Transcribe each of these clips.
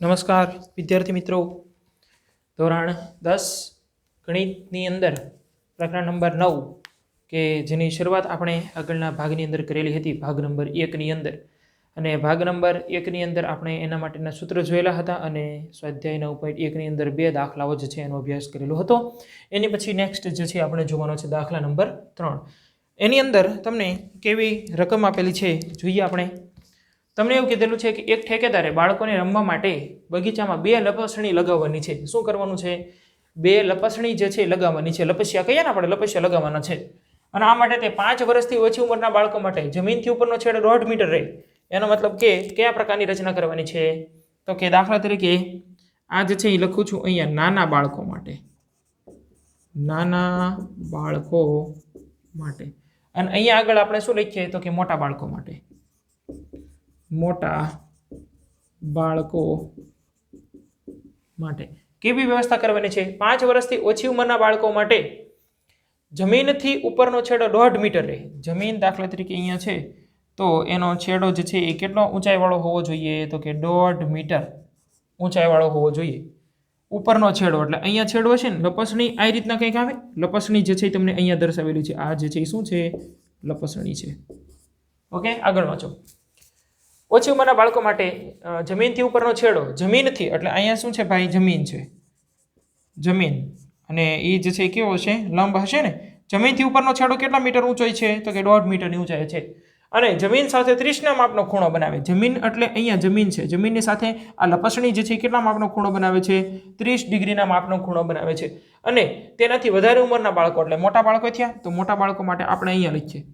નમસ્કાર વિદ્યાર્થી મિત્રો, ધોરણ 10 ગણિતની અંદર પ્રકરણ નંબર 9 કે જેની શરૂઆત આપણે આગળના ભાગની અંદર કરેલી હતી, ભાગ નંબર 1ની અંદર. અને ભાગ નંબર 1ની અંદર આપણે એના માટેના સૂત્ર જોયેલા હતા અને સ્વાધ્યાય 9.1ની અંદર 2 દાખલાઓ જે છે એનો અભ્યાસ કરેલો હતો. એની પછી નેક્સ્ટ જે છે આપણે જોવાનો છે દાખલા નંબર 3. એની અંદર તમને કેવી રકમ આપેલી છે જોઈએ આપણે. તમને એવું કીધેલું છે કે એક ઠેકેદારે બાળકોને રમવા માટે બગીચામાં 2 લપસણી લગાવવાની છે. શું કરવાનું છે? 2 લપસણી જે છે લગાવવાની છે. લપસ્યા કહીએ ને આપણે, લપસ્યા લગાવવાના છે. અને આ માટે તે 5 વર્ષથી ઓછી ઉંમરના બાળકો માટે જમીનથી ઉપરનો છેડો 1.5 મીટર રહે. એનો મતલબ કે કયા પ્રકારની રચના કરવાની છે? તો કે દાખલા તરીકે આ જે છે એ લખું છું અહીંયા નાના બાળકો માટે, નાના બાળકો માટે. અને અહીંયા આગળ આપણે શું લખીએ તો કે મોટા બાળકો માટે, મોટા બાળકો માટે. કેવી વ્યવસ્થા કરવાની છે? 5 વર્ષથી ઓછી ઉંમરના બાળકો માટે જમીનથી ઉપરનો છેડો 1.5 મીટર રહે. જમીન દાખલા તરીકે અહીંયા છે તો એનો છેડો જે છે એ કેટલો ઊંચાઈવાળો હોવો જોઈએ? તો કે 1.5 મીટર ઊંચાઈવાળો હોવો જોઈએ. ઉપરનો છેડો એટલે અહીંયા છેડો હશે ને, લપસણી આ રીતના કંઈક આવે. લપસણી જે છે તમને અહીંયા દર્શાવેલી છે. આ જે છે એ શું છે? લપસણી છે. ઓકે, આગળ વાંચો. ઓછી ઉંમરના બાળકો માટે જમીનથી ઉપરનો છેડો, જમીનથી એટલે અહીંયા શું છે ભાઈ? જમીન છે, જમીન. અને એ જે છે કેવો છે? લંબ હશે ને. જમીનથી ઉપરનો છેડો કેટલા મીટર ઊંચાઈ છે? તો કે 1.5 મીટરની ઊંચાઈ છે. અને જમીન સાથે 30ના માપનો ખૂણો બનાવે. જમીન એટલે અહીંયા જમીન છે, જમીનની સાથે આ લપસણી જે છે કેટલા માપનો ખૂણો બનાવે છે? 30 ડિગ્રીના માપનો ખૂણો બનાવે છે. અને તેનાથી વધારે ઉંમરના બાળકો એટલે મોટા બાળકો થયા, તો મોટા બાળકો માટે આપણે અહીંયા લખીએ.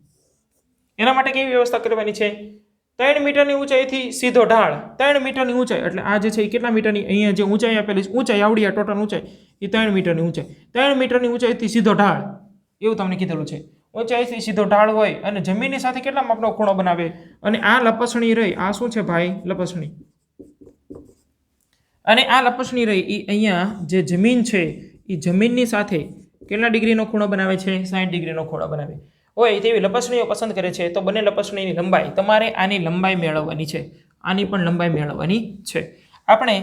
એના માટે કેવી વ્યવસ્થા કરવાની છે? 3 મીટરની ઊંચાઈથી સીધો ઢાળ. 3 મીટરની ઊંચાઈ એટલે આ જે છે એ કેટલા મીટરની? અહીંયા જે ઊંચાઈ આપેલી છે, ઊંચાઈ આવડી આ ટોટલ ઊંચાઈ એ 3 મીટરની ઊંચાઈ. 3 મીટરની ઊંચાઈથી સીધો ઢાળ એવું તમને કીધેલું છે. ઊંચાઈથી સીધો ઢાળ હોય અને જમીનની સાથે કેટલા માપનો ખૂણો બનાવે? અને આ લપસણી રહી, આ શું છે ભાઈ? લપસણી. અને આ લપસણી રહી એ અહીંયા જે જમીન છે એ જમીનની સાથે કેટલા ડિગ્રીનો ખૂણો બનાવે છે? 60 ડિગ્રીનો ખૂણો બનાવે હોય તેવી લપસણીઓ પસંદ કરે છે. તો બંને લપસણીની લંબાઈ, તમારે આની લંબાઈ મેળવવાની છે, આની પણ લંબાઈ મેળવવાની છે. આપણે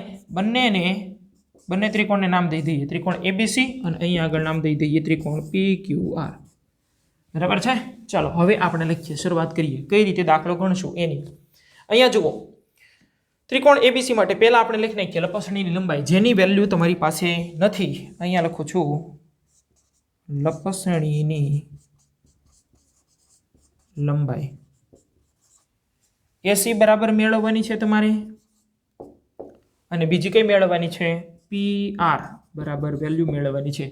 બંને ત્રિકોણને નામ દઈ દઈએ, ત્રિકોણ ABC અને અહીંયા આગળ નામ દઈ દઈએ ત્રિકોણ PQR. બરાબર છે? ચાલો હવે આપણે લખીએ, શરૂઆત કરીએ. કઈ રીતે દાખલો ગણશું એની. અહીંયા જુઓ, ત્રિકોણ ABC માટે પહેલા આપણે લખી નાખીએ લપસણીની લંબાઈ, જેની વેલ્યુ તમારી પાસે નથી. અહીંયા લખું છું લપસણીની લંબાઈ. AC બરાબર મેળવવાની છે તમારે, અને બીજી કઈ મેળવવાની છે? PR બરાબર વેલ્યુ મેળવવાની છે.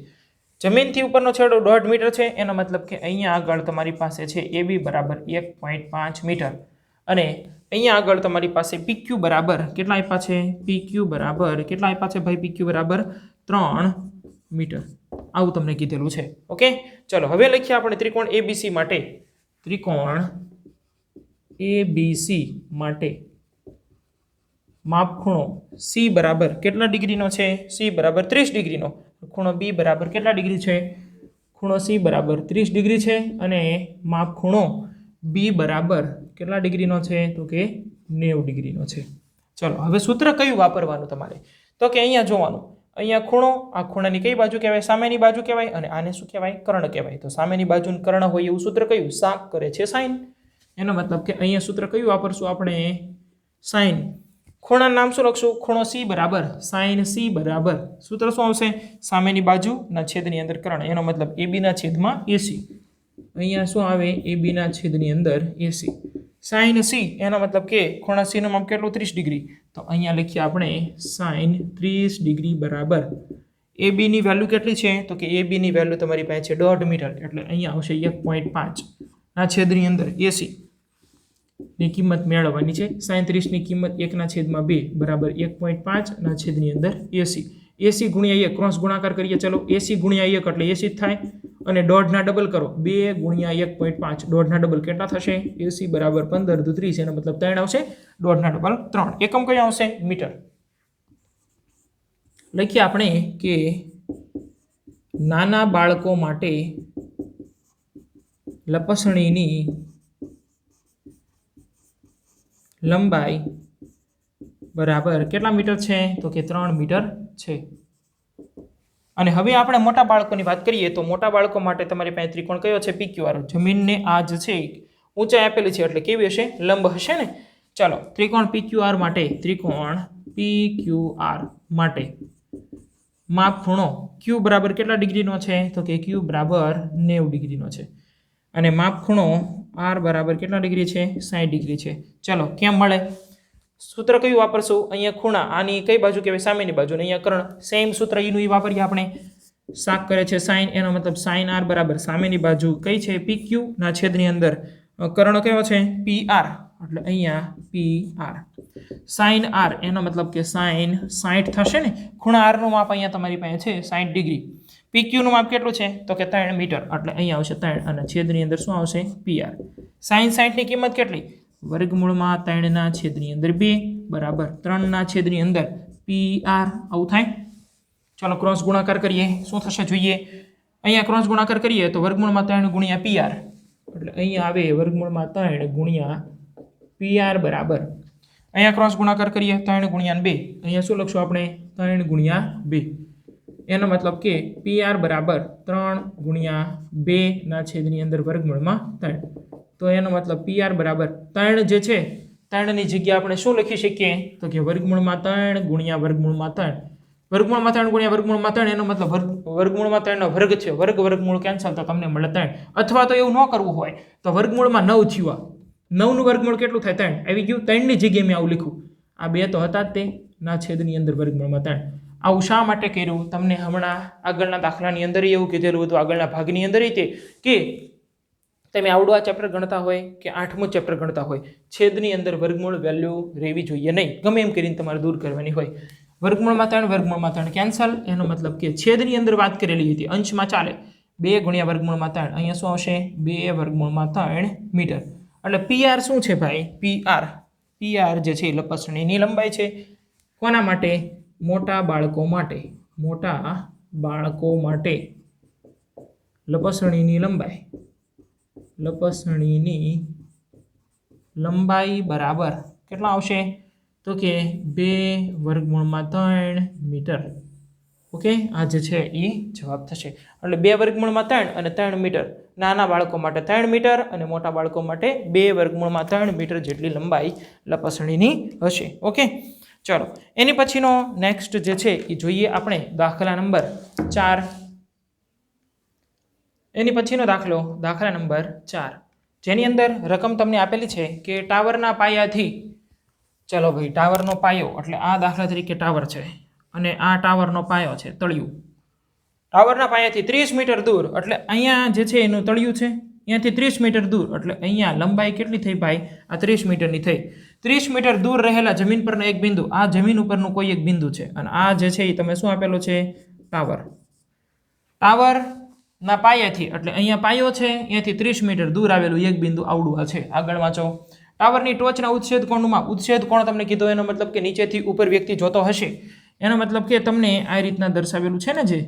જમીનથી ઉપરનો છેડો 1.5 મીટર છે, એનો મતલબ કે અહીંયા આગળ તમારી પાસે છે AB બરાબર 1.5 મીટર. અને અહીંયા આગળ તમારી પાસે PQ બરાબર કેટલા આપ્યા છે? PQ બરાબર કેટલા આપ્યા છે ભાઈ? PQ બરાબર 3 મીટર. આવું તમને કીધેલું છે. ઓકે, ચલો હવે લખીએ આપણે ત્રિકોણ ABC માટે. ત્રિકોણ ABC માટે માપખૂણો C બરાબર કેટલા ડિગ્રીનો છે? C બરાબર 30 ડિગ્રીનો. ખૂણો B બરાબર કેટલા ડિગ્રી છે? ખૂણો C બરાબર 30 ડિગ્રી છે. અને માપખૂણો B બરાબર કેટલા ડિગ્રીનો છે? તો કે 90 ડિગ્રીનો છે. ચલો હવે સૂત્ર કયું વાપરવાનું તમારે? તો કે અહીંયા જોવાનું, અહીંયા ખૂણો, આ ખૂણાની કઈ બાજુ કહેવાય? સામેની બાજુ કહેવાય. અને આને શું કહેવાય? કર્ણ કહેવાય. તો સામેની બાજુ કર્ણ હોય એવું સૂત્ર કયું? સાક કરે છે સાઈન. એનો મતલબ કે અહીંયા સૂત્ર કયું વાપરશું આપણે? સાઈન. ખૂણાનું નામ શું લખશું? ખૂણો C બરાબર સાઈન C બરાબર સૂત્ર શું આવશે? સામેની બાજુના છેદની અંદર કર્ણ. એનો મતલબ AB ના છેદમાં AC. અહીંયા શું આવે? AB ના છેદની અંદર AC. સાઈન C એનો મતલબ કે ખૂણા C નું માપ કેટલું? 30 ડિગ્રી. તો અહીંયા લખીએ આપણે સાઈન 30 ડિગ્રી બરાબર AB ની વેલ્યુ કેટલી છે? તો કે AB ની વેલ્યુ તમારી પાસે છે 1.5 મીટર. એટલે અહીંયા આવશે 1.5 ના છેદની અંદર AC ની કિંમત મેળવવાની છે. સાઈન 30 ની કિંમત 1/2 બરાબર 1.5 ના છેદની અંદર AC. AC ગુણ્યા 1 ક્રોસ ગુણાકાર કરીએ. ચલો, AC ગુણ્યા 1 એટલે AC જ થાય. અને 1.5 ના ડબલ કરો, 2 ગુણ્યા 1.5, 1.5 ના ડબલ કેટલા થશે? AC બરાબર 15 × 30, એનો મતલબ 3 આવશે. 1.5 ના ડબલ 3. એકમ કયો આવશે? મીટર. લખીએ આપણે કે નાના બાળકો માટે લપસણીની લંબાઈ બરાબર કેટલા મીટર છે તો કે 3 મીટર છે। અને હવે આપણે મોટા બાળકોની વાત કરીએ તો મોટા બાળકો માટે તમારી પાસે ત્રિકોણ કયો છે PQR। જમીનને આ જ છે ઊંચાઈ આપેલી છે એટલે કેવી હશે લંબ હશે ને। ચાલો ત્રિકોણ PQR માટે માપ ખૂણો Q બરાબર કેટલા ડિગ્રીનો છે તો કે Q બરાબર 90 ડિગ્રીનો છે અને માપ ખૂણો R બરાબર કેટલા ડિગ્રી છે 60 ડિગ્રી છે। ચાલો કેમ મળે सूत्र क्यों वापरशुं अहींया खूणा आनी कई बाजू कहेवाय सामेनी बाजू ने अहींया कर्ण सेम सूत्र ईनुं ई वापरीए आपणे शाक करे छे sin एनो मतलब sin r बराबर सामेनी बाजू कई छे pq ना छेदनी अंदर कर्ण कयो छे pr એટલે અહીંયા pr sin r એનો मतलब કે sin 60 થશે ને ખૂણા r નું માપ અહીંયા તમારી પાસે છે 60 ડિગ્રી pq નું માપ કેટલું છે તો કે 3 મીટર એટલે અહીંયા આવશે 3 અને છેદની અંદર શું આવશે pr sin 60 ની કિંમત કેટલી वर्गमूळमां 3 ना छेदनी अंदर 2 बराबर 3 ना छेदनी अंदर pr आउं थाय। चलो क्रॉस गुणाकार करिए शुं थशे जोईए अहींया क्रॉस गुणाकार करिए तो वर्गमूळमां 3 गुणिया pr એટલે અહીંયા આવે વર્ગમૂળમાં 3 ગુણ્યા pr બરાબર અહીંયા क्रॉस गुणाकार करिए 3 गुणिया 2 અહીંયા શું લખશું આપણે 3 ગુણ્યા 2 એનો मतलब કે pr બરાબર 3 ગુણ્યા 2 ના છેદની અંદર વર્ગમૂળમાં 3 तो एनो मतलब pr बराबर 3 जे छे 3 ની જગ્યા આપણે શું લખી શકીએ તો કે વર્ગમૂળમાં 3 ગુણ્યા વર્ગમૂળમાં 3 વર્ગમૂળમાં 3 ગુણ્યા વર્ગમૂળમાં 3 એનો मतलब વર્ગમૂળમાં 3 નો વર્ગ છે વર્ગમૂળ કેન્સલ તો તમને મળે 3 અથવા તો એવું ન કરવું હોય તો વર્ગમૂળમાં 9 થયું 9 નું વર્ગમૂળ કેટલું થાય 3 આવી ગયું 3 ની જગ્યાએ મેં આવું લખ્યું આ બે તો હતા જ તે ના છેદની અંદર વર્ગમૂળમાં 3 આવું શા માટે કર્યું તમને હમણાં આગળના દાખલાની અંદર એવું કીધેલું હતું આગળના ભાગની અંદર તે કે તમે આવડું આ ચેપ્ટર ગણતા હોય કે 8મું ચેપ્ટર ગણતા હોય છેદની અંદર વર્ગમૂળ વેલ્યુ રહેવી જોઈએ નહીં ગમે એમ કરીને તમારે દૂર કરવાની હોય વર્ગમૂળમાં 3 કેન્સલ એનો मतलब કે છેદની અંદર વાત કરેલી હતી અંશમાં ચાલે 2 ગુણ્યા વર્ગમૂળમાં 3 અહીંયા શું આવશે 2 વર્ગમૂળમાં 3 મીટર એટલે pr શું છે ભાઈ pr જે છે લપસણીની લંબાઈ છે કોના માટે મોટા બાળકો માટે લપસણીની લંબાઈ बराबर કેટલા આવશે તો કે 2 વર્ગમૂળમાં 3 મીટર ઓકે આ જે છે એ જવાબ થશે એટલે 2 વર્ગમૂળમાં 3 અને 3 મીટર નાના બાળકો માટે 3 મીટર અને મોટા બાળકો માટે 2 વર્ગમૂળમાં 3 મીટર જેટલી લંબાઈ લપસણીની હશે ઓકે ચલો એની પછીનો નેક્સ્ટ જે છે એ જોઈએ આપણે દાખલા નંબર 4 એની પછીનો દાખલા નંબર 4 જેની અંદર રકમ તમને આપેલી છે કે ટાવરના પાયાથી ચલો ભાઈ ટાવરનો પાયો એટલે આ દાખલા તરીકે ટાવર છે અને આ ટાવરનો પાયો છે તળિયું ટાવરના પાયાથી 30 મીટર દૂર એટલે અહીંયા જે છે એનું તળિયું છે અહીંયાથી 30 મીટર દૂર એટલે અહીંયા લંબાઈ કેટલી થઈ ભાઈ આ 30 મીટરની થઈ 30 મીટર દૂર રહેલા જમીન પરનો એક બિંદુ આ જમીન ઉપરનું કોઈ એક બિંદુ છે અને આ જે છે એ તમે શું આપેલો છે ટાવર ના પાયાથી એટલે અહીંયા પાયો છે અહીંયાથી 30 મીટર દૂર આવેલું એક બિંદુ આવડું આ છે આગળ વાંચો ટાવરની ટોચના ઉચ્છેદ કોણનું માપ ઉચ્છેદ કોણ તમને કીધું એનો મતલબ કે નીચેથી ઉપર વ્યક્તિ જોતો હશે એનો મતલબ કે તમને આ રીતના દર્શાવેલું છે ને જે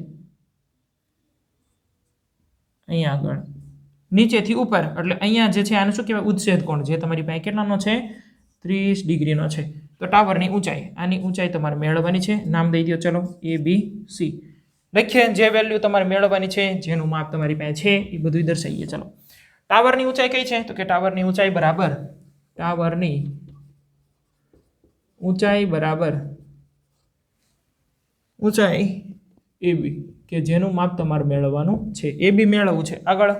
અહીંયા આગળ નીચેથી ઉપર એટલે અહીંયા જે છે આને શું કહેવાય ઉચ્છેદ કોણ જે તમારી પાસે કેટલાનો છે 30 ડિગ્રીનો છે તો ટાવરની ઊંચાઈ આની ઊંચાઈ તમારે મેળવવાની છે નામ દઈ દો ચલો ABC લખીએ જે વેલ્યુ તમારે મેળવવાની છે જેનું માપ તમારી પાસે છે એ બધું દર્શાવીએ ચલો ટાવરની ઊંચાઈ કઈ છે તો કે ટાવરની ઊંચાઈ બરાબર ઊંચાઈ AB કે જેનું માપ તમારે મેળવવાનું છે AB મેળવવું છે આગળ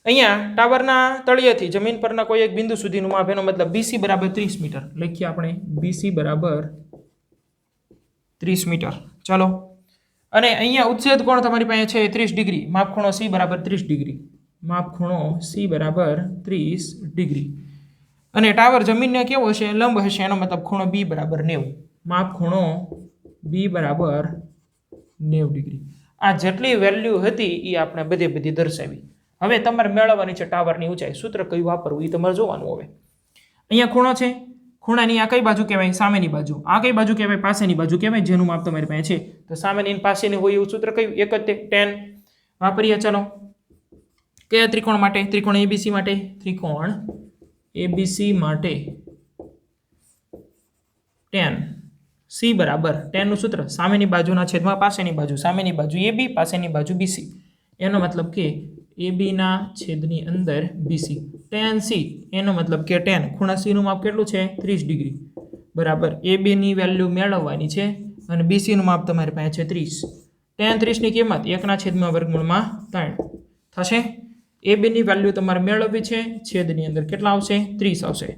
અહીંયા ટાવરના તળિયેથી જમીન પરના કોઈ એક બિંદુ સુધીનું માપ એનો મતલબ BC બરાબર 30 મીટર લખીએ આપણે BC બરાબર 30 મીટર ચલો અને અહીંયા ઉચ્છેદ કોણ તમારી પાસે છે 30 ડિગ્રી માપ ખૂણો C બરાબર 30 ડિગ્રી અને ટાવર જમીનને કેવો હશે લંબ હશે એનો મતલબ ખૂણો B બરાબર 90 માપ ખૂણો B બરાબર 90 ડિગ્રી આ જેટલી વેલ્યુ હતી એ આપણે બધી દર્શાવી હવે તમારે મેળવવાની છે ટાવરની ઊંચાઈ સૂત્ર કયું વાપરવું એ તમારે જોવાનું હવે અહીંયા ખૂણો છે ખૂણાની આ કઈ બાજુ કહેવાય સામેની બાજુ આ કઈ બાજુ કહેવાય પાસેની બાજુ કહેવાય જેનું માપ તમારી પાસે છે તો સામેની અને પાસેની હોય એવું સૂત્ર કયું એક જ તે tan વાપરીએ ચલો કયા ત્રિકોણ માટે ત્રિકોણ ABC માટે tan c બરાબર tan નું સૂત્ર સામેની બાજુના છેદમાં પાસેની બાજુ, સામેની બાજુ AB પાસેની બાજુ BC, એનો મતલબ કે AB ના છેદની અંદર BC. tan c એનો મતલબ કે tan ખૂણા C નું માપ કેટલું છે 30 ડિગ્રી બરાબર AB ની વેલ્યુ મેળવવાની છે અને BC નું માપ તમારી પાસે છે 30. tan 30 ની કિંમત 1/3 થશે. AB ની વેલ્યુ તમારે મેળવવી છે, છેદની અંદર કેટલા આવશે 30 આવશે.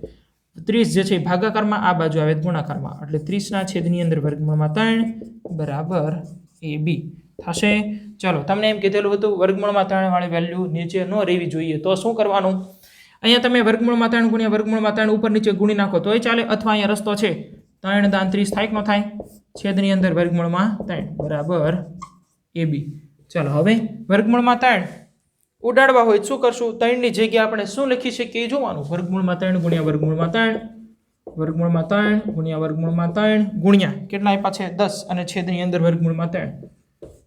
30 જે છે ભાગાકારમાં, આ બાજુ આવે ગુણાકારમાં, એટલે 30 ના છેદની અંદર વર્ગમૂળમાં 3 બરાબર AB થશે. ચાલો, તમને એમ કીધેલું હતું વર્ગમૂળમાં 3 વાળી વેલ્યુ નીચે ન રહેવી જોઈએ, તો શું કરવાનું? અહીંયા તમે વર્ગમૂળમાં 3 ગુણ્યા વર્ગમૂળમાં 3 ઉપર નીચે ગુણી નાખો તોય ચાલે, અથવા અહીંયા રસ્તો છે 3 દાન 30 થાય કે ન થાય? છેદની અંદર વર્ગમૂળમાં 3 બરાબર AB. ચાલો, હવે વર્ગમૂળમાં 3 ઉડાડવા હોય શું કરશું? 3 ની જગ્યાએ આપણે શું લખી શકીએ એ જોવાનું. વર્ગમૂળમાં 3 ગુણ્યા વર્ગમૂળમાં 3 વર્ગમૂળમાં 3 ગુણ્યા વર્ગમૂળમાં 3 ગુણ્યા કેટલા આપ્યા છે 10 અને છેદની અંદર વર્ગમૂળમાં 3,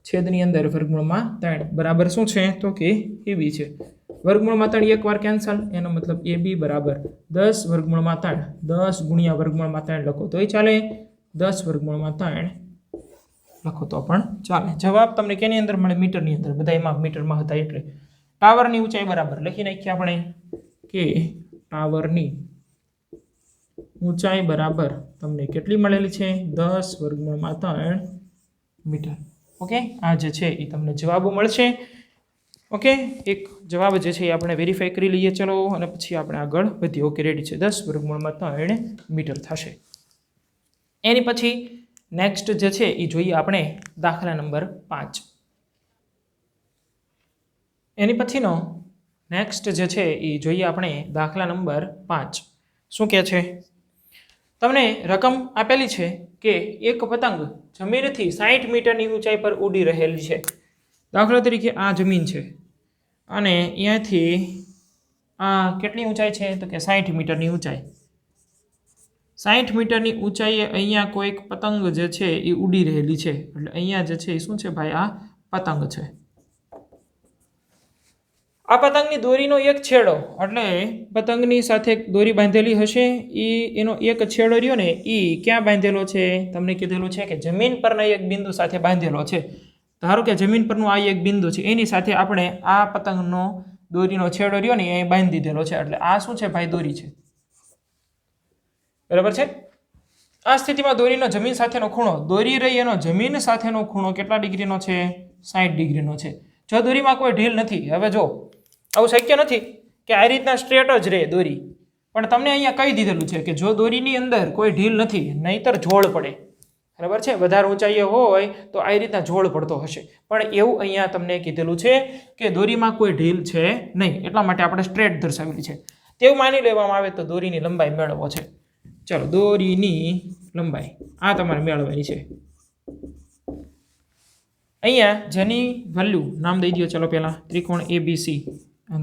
છેદની અંદર વર્ગમૂળમાં 3 બરાબર શું છે? તો કે AB છે. વર્ગમૂળમાં 3 એકવાર કેન્સલ, એનો મતલબ AB બરાબર 10 વર્ગમૂળમાં 3, 10 ગુણ્યા વર્ગમૂળમાં 3 લખો તોય ચાલે, 10 વર્ગમૂળમાં 3 લખો તો પણ ચાલે. જવાબ તમને કેની અંદર મળે? મીટરની અંદર. બધા એમાં મીટરમાં હતા એટલે. ટાવરની ઊંચાઈ બરાબર લખી નાખીએ આપણે કે ટાવરની ઊંચાઈ બરાબર તમને કેટલી મળેલી છે? 10 વર્ગમૂળમાં 3 મીટર. ઓકે, આ જે છે એ તમને જવાબો મળશે. ઓકે, એક જવાબ જે છે એ આપણે વેરીફાઈ કરી લઈએ. ચલો, અને પછી આપણે આગળ વધીએ. ઓકે, રેડી છે. 10 વર્ગમૂળમાં 3 મીટર થશે. એની પછી નેક્સ્ટ જે છે એ જોઈએ આપણે દાખલા નંબર 5. એની પછીનો નેક્સ્ટ જે છે એ જોઈએ આપણે દાખલા નંબર 5. શું કહે છે? તમને રકમ આપેલી છે કે એક પતંગ જમીનથી 60 મીટરની ઊંચાઈ પર ઉડી રહેલી છે. દાખલા તરીકે આ જમીન છે અને અહીંયાથી આ કેટલી ઊંચાઈ છે? તો કે 60 મીટરની ઊંચાઈ. 60 મીટરની ઊંચાઈએ અહીંયા કોઈક પતંગ જે છે એ ઉડી રહેલી છે. એટલે અહીંયા જે છે એ શું છે ભાઈ? આ પતંગ છે. આ પતંગની દોરીનો એક છેડો, એટલે પતંગની સાથે દોરી બાંધેલી હશે, એનો એક છેડો રહ્યો ને એ ક્યાં બાંધેલો છે? તમને કીધેલું છે કે જમીન પરના એક બિંદુ સાથે બાંધેલો છે. ધારો કે જમીન પરનું આ એક બિંદુ છે, એની સાથે આપણે આ પતંગનો દોરીનો છેડો રહ્યો ને એ બાંધી દીધેલો છે. એટલે આ શું છે ભાઈ? દોરી છે. બરાબર છે. આ સ્થિતિમાં દોરીનો જમીન સાથેનો ખૂણો, દોરી રહી એનો જમીન સાથેનો ખૂણો કેટલા ડિગ્રીનો છે? 60 ડિગ્રીનો છે. જો દોરીમાં કોઈ ઢીલ નથી, હવે જો આવું શક્ય નથી કે આ રીતના સ્ટ્રેટ જ રહે દોરી, પણ તમને અહીંયા કહી દીધેલું છે કે જો દોરીની અંદર કોઈ ઢીલ નથી, નહીંતર ઝોળ પડે. બરાબર છે. વધારે ઊંચાઈએ હોય તો આ રીતના ઝોળ પડતો હશે, પણ એવું અહીંયા તમને કીધેલું છે કે દોરીમાં કોઈ ઢીલ છે નહીં, એટલા માટે આપણે સ્ટ્રેટ દર્શાવેલી છે. તેવું માની લેવામાં આવે તો દોરીની લંબાઈ મેળવવો છે. ચલો, દોરીની લંબાઈ આ તમારે મેળવવાની છે. અહીંયા જેની વેલ્યુ નામ દઈ દો. ચલો, પહેલાં ત્રિકોણ ABC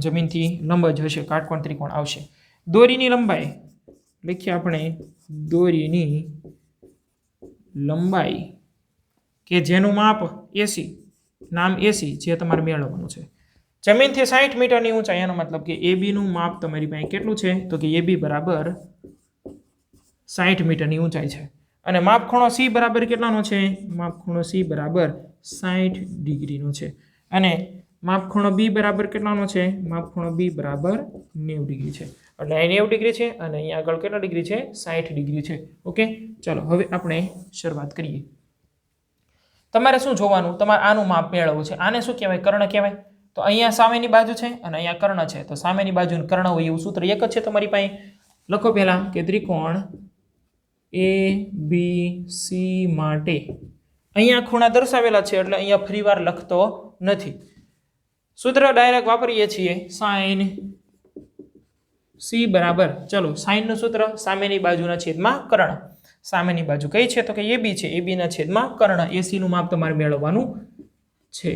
જમીનથી લંબ જ હશે, કાટકોણ ત્રિકોણ આવશે. દોરીની લંબાઈ લખીએ આપણે, દોરીની લંબાઈ કે જેનું માપ AC, નામ AC, જે તમારે મેળવવાનું છે. જમીનથી 60 મીટરની ઊંચાઈ, એનો મતલબ કે AB નું માપ તમારી પાસે કેટલું છે? તો કે AB બરાબર 60 મીટરની ઊંચાઈ છે. અને માપ ખૂણો C બરાબર કેટલાનો છે? માપ ખૂણો C બરાબર 60 ડિગ્રીનો છે. અને માપ ખૂણો B બરાબર કેટલાનો છે? માપ ખૂણો B બરાબર 90 ડિગ્રી છે. એટલે અહીં 90 ડિગ્રી છે અને અહીંયા આગળ કેટલા ડિગ્રી છે? 60 ડિગ્રી છે. ઓકે, ચાલો હવે આપણે શરૂઆત કરીએ. તમારે શું જોવાનું? તમારે આનું માપ મેળવવું છે. આને શું કહેવાય? કર્ણ કહેવાય. તો અહીંયા સામેની બાજુ છે અને અહીંયા કર્ણ છે, તો સામેની બાજુ કર્ણ હોય એવું સૂત્ર એક જ છે તમારી પાસે. લખો પહેલા કે ત્રિકોણ ABC માટે અહીંયા ખૂણા દર્શાવેલા છે, એટલે અહીંયા ફરીવાર લખતો નથી. સૂત્ર ડાયરેક્ટ વાપરીએ છીએ, સાઇન C બરાબર, ચલો સાઇનનું સૂત્ર સામેની બાજુના છેદમાં કર્ણ. સામેની બાજુ કઈ છે? તો કે AB છે. AB ના છેદમાં કર્ણ. AC નું માપ તમારે મેળવવાનું છે.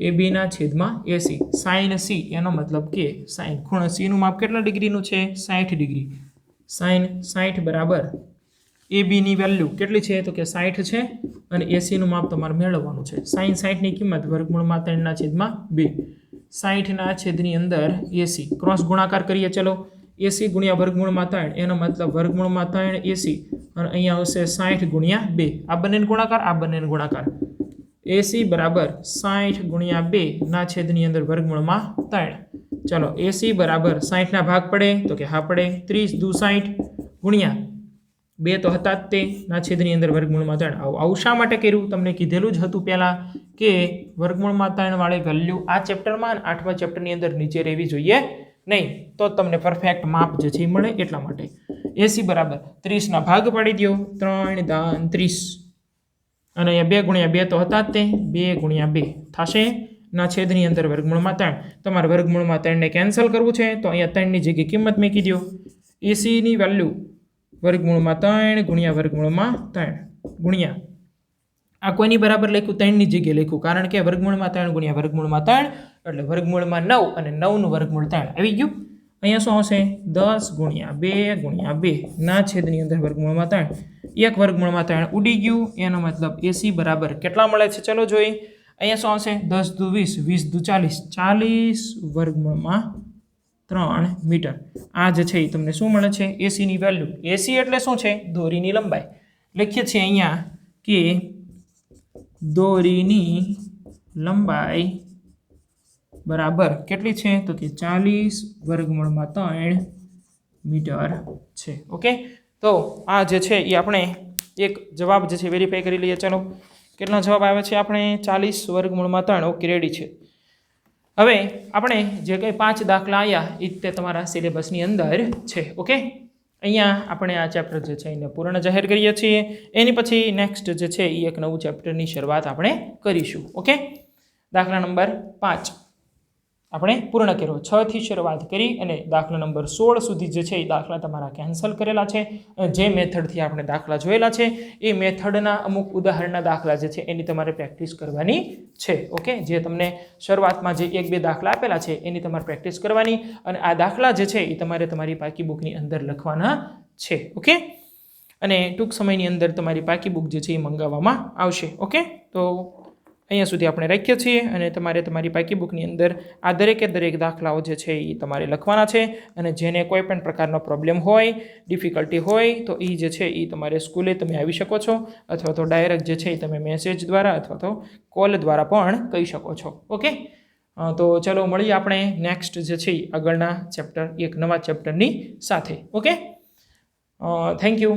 AB ના છેદમાં AC. સાઇન C એનો મતલબ કે સાઇન ખૂણો C નું માપ કેટલા ડિગ્રીનું છે? 60 ડિગ્રી. સાઇન 60 બરાબર AB ની વેલ્યુ કેટલી છે? તો કે 60 છે અને AC નું માપ તમારે મેળવવાનું છે. સાઇન 60 ની કિંમત વર્ગમૂળમાં 3 ના છેદમાં 2. 60 ના છેદની અંદર AC ક્રોસ ગુણાકાર કરીએ. ચલો, એસી ગુણ્યા વર્ગમૂળમાં 3 એનો મતલબ વર્ગમૂળમાં 3 એસી અને અહીંયા આવશે 60 ગુણ્યા 2 આ બંનેનો ગુણાકાર આ બંનેનો ગુણાકાર એસી બરાબર 60 ગુણ્યા 2 ના છેદની અંદર વર્ગમૂળમાં 3 ચલો એસી બરાબર 60 ના ભાગ પડે તો કે હા પડે 30 દુ 60 ગુણ્યા 2 તો હતા જ તે ના છેદની અંદર વર્ગમૂળમાં 3 આવું શા માટે કર્યું તમને કીધેલું જ હતું પહેલાં કે વર્ગમૂળમાં 3 વાળી વેલ્યુ આ ચેપ્ટરમાં અને 8મા ચેપ્ટરની અંદર નીચે રહેવી જોઈએ નહીં તો તમને પરફેક્ટ માપ જે છે એ મળે એટલા માટે એસી બરાબર 30 ના ભાગ પાડી દો 3 દાન 30 અને અહીંયા 2 ગુણ્યા 2 તો હતા જ તે 2 ગુણ્યા 2 થશે ના છેદની અંદર વર્ગમૂળમાં 3 તમારે વર્ગમૂળમાં 3 ને કેન્સલ કરવું છે તો અહીંયા 3 ની જગ્યાએ કિંમત મૂકી દો એસીની વેલ્યુ વર્ગમૂળમાં 3 ગુણ્યા વર્ગમૂળમાં 3 ગુણ્યા આ કોઈની બરાબર લખ્યું 3 ની જગ્યાએ લખ્યું કારણ કે વર્ગમૂળમાં 3 ગુણ્યા વર્ગમૂળમાં 3 એટલે વર્ગમૂળમાં 9 અને 9 નું વર્ગમૂળ 3 આવી ગયું અહીંયા શું આવશે 10 ગુણ્યા 2 ગુણ્યા 2 ના છેદની અંદર વર્ગમૂળમાં 3 એક વર્ગમૂળમાં 3 ઉડી ગયું એનો મતલબ એસી બરાબર કેટલા મળે છે ચલો જોઈએ અહીંયા શું આવશે 10 દુ 20 20 દુ 40 40 વર્ગમૂળમાં 3 મીટર આ જે છે એ તમને શું મળે છે એસીની વેલ્યુ એસી એટલે શું છે દોરીની લંબાઈ લખીએ છીએ અહીંયા કે દોરીની લંબાઈ બરાબર કેટલી છે તો કે 40 વર્ગમૂળમાં 3 મીટર છે ઓકે તો આ જે છે એ આપણે એક જવાબ જે છે વેરીફાઈ કરી લઈએ ચલો કેટલો જવાબ આવે છે આપણે 40 વર્ગમૂળમાં 3 ઓકે રેડી છે હવે આપણે જે કંઈ 5 દાખલા આવ્યા એ તે તમારા સિલેબસની અંદર છે ઓકે અહીંયા આપણે આ ચેપ્ટર જે છે એને પૂર્ણ જાહેર કરીએ છીએ એની પછી નેક્સ્ટ જે છે એ એક નવું ચેપ્ટરની શરૂઆત આપણે કરીશું ઓકે દાખલા નંબર 5 આપણે પૂર્ણ કર્યો 6 થી શરૂઆત કરી અને દાખલા નંબર 16 સુધી જે છે એ દાખલા તમારા કેન્સલ કરેલા છે જે મેથડથી આપણે દાખલા જોયેલા છે એ મેથડના અમુક ઉદાહરણના દાખલા જે છે એની તમારે પ્રેક્ટિસ કરવાની છે ઓકે જે તમને શરૂઆતમાં જે 1-2 દાખલા આપેલા છે એની તમારે પ્રેક્ટિસ કરવાની અને આ દાખલા જે છે એ તમારે તમારી પાકી બુકની અંદર લખવાના છે ઓકે અને ટૂંક સમયની અંદર તમારી પાકી બુક જે છે એ મંગાવવામાં આવશે ઓકે તો અહીંયા સુધી આપણે રાખીએ છીએ અને તમારે તમારી પાકી બુકની અંદર આ દરેકે દરેક દાખલાઓ જે છે એ તમારે લખવાના છે અને જેને કોઈ પણ પ્રકારનો પ્રોબ્લેમ હોય ડિફિકલ્ટી હોય તો એ જે છે એ તમારે સ્કૂલે તમે આવી શકો છો અથવા તો ડાયરેક્ટ જે છે એ તમે મેસેજ દ્વારા અથવા તો કોલ દ્વારા પણ કહી શકો છો ઓકે તો ચલો મળીએ આપણે નેક્સ્ટ જે છે એ આગળના ચેપ્ટર એક નવા ચેપ્ટરની સાથે ઓકે થેન્ક યુ